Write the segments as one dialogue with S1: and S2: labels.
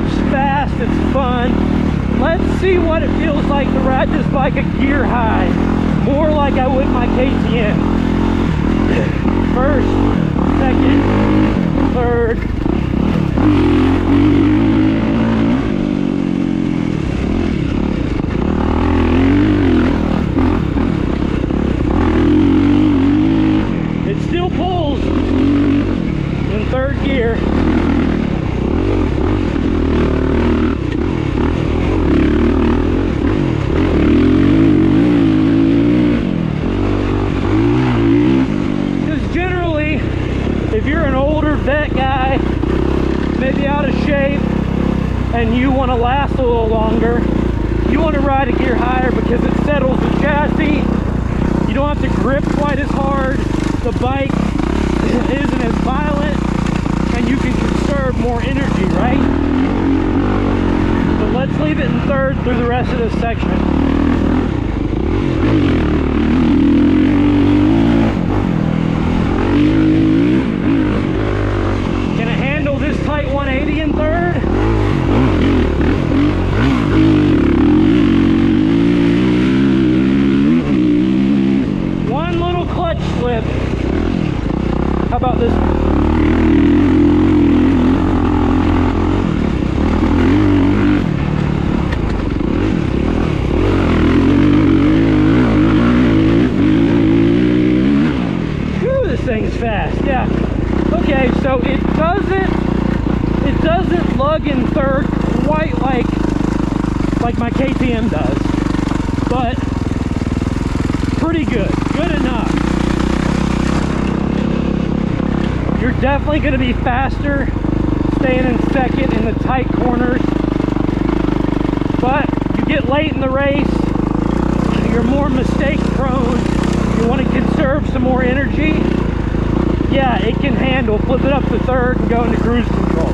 S1: revs fast, it's fun. Let's see what it feels like to ride this bike a gear high, more like I would my KTM. First, second, third. It still pulls in third gear. If you're an older vet guy, maybe out of shape, and you want to last a little longer, you want to ride a gear higher because it settles the chassis. You don't have to grip quite as hard. The bike isn't as violent, and you can conserve more energy, right? So let's leave it in third through the rest of this section. Tight 180 in third. One little clutch slip. How about this? Whew, this thing's fast. Yeah. Okay, so it doesn't lug in third quite like my KTM does, but pretty good enough. You're definitely going to be faster staying in second in the tight corners, but you get late in the race, you're more mistake prone, you want to conserve some more energy. Yeah, it can handle, flip it up to third and go into cruise control.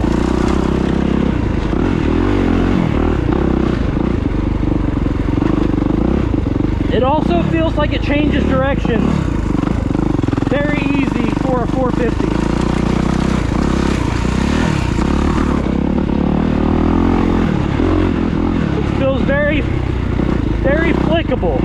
S1: It also feels like it changes directions. Very easy for a 450. It feels very, very flickable.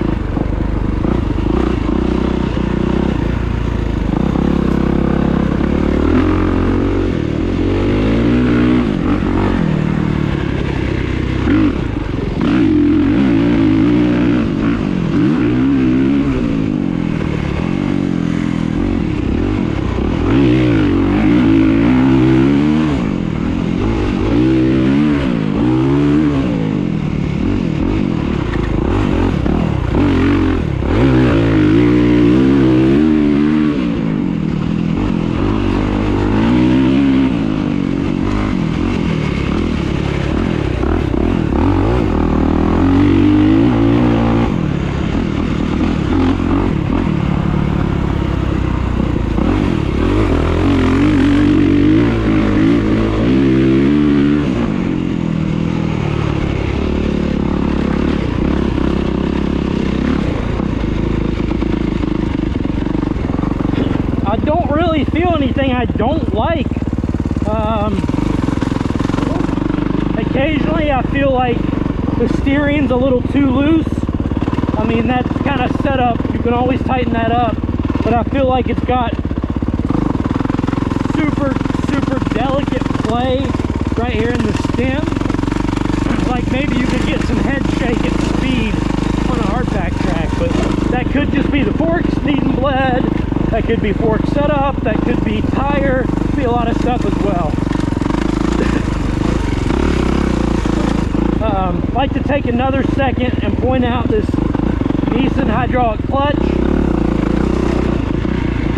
S1: Feel anything I don't like. Occasionally I feel like the steering's a little too loose. I mean, that's kind of set up, you can always tighten that up, but I feel like it's got super delicate play right here in the stem. Like maybe you could get some head shake at speed on a hardback track, but that could just be the forks needing bled. That could be fork setup, that could be tire, could be a lot of stuff as well. I'd like to take another second and point out this Nissan hydraulic clutch.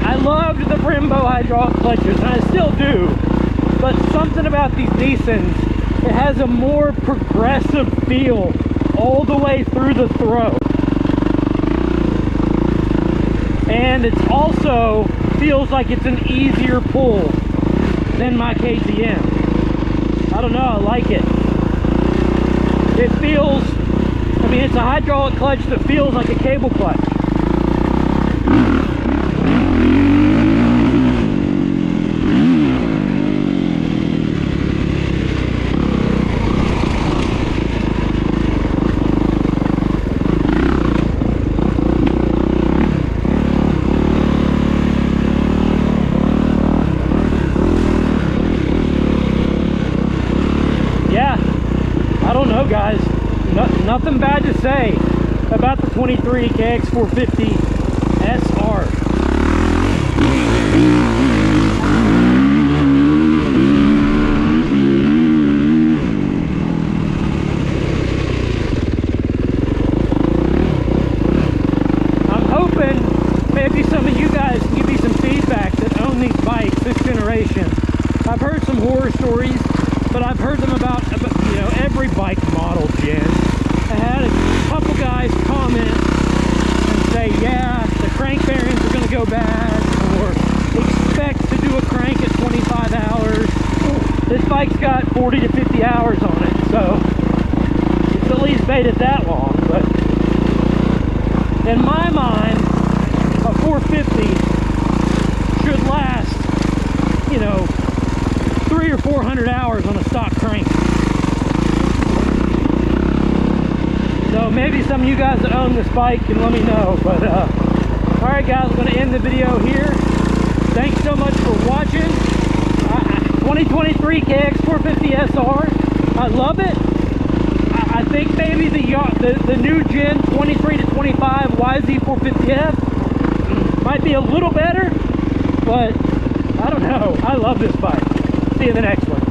S1: I loved the Brembo hydraulic clutches, and I still do, but something about these Nissans, it has a more progressive feel all the way through the throw. And it's also feels like it's an easier pull than my KTM. I don't know, I like it. It feels, I mean, it's a hydraulic clutch that feels like a cable clutch. about the 23 KX450SR. I'm hoping maybe some of you guys can give me some feedback that own these bikes this generation. I've heard some horror stories, but I've heard them about you know, every bike model gen. I had a couple guys comment and say, yeah, the crank bearings are going to go bad, or expect to do a crank at 25 hours. This bike's got 40 to 50 hours on it, so it's at least made it that long. But in my mind, a 450 should last, you know, 300 or 400 hours on a stock crank. So maybe some of you guys that own this bike can let me know. But alright guys, I'm going to end the video here. Thanks so much for watching. 2023 KX450SR. I love it. I think maybe the new gen 23 to 25 YZ450F might be a little better, but I don't know. I love this bike. See you in the next one.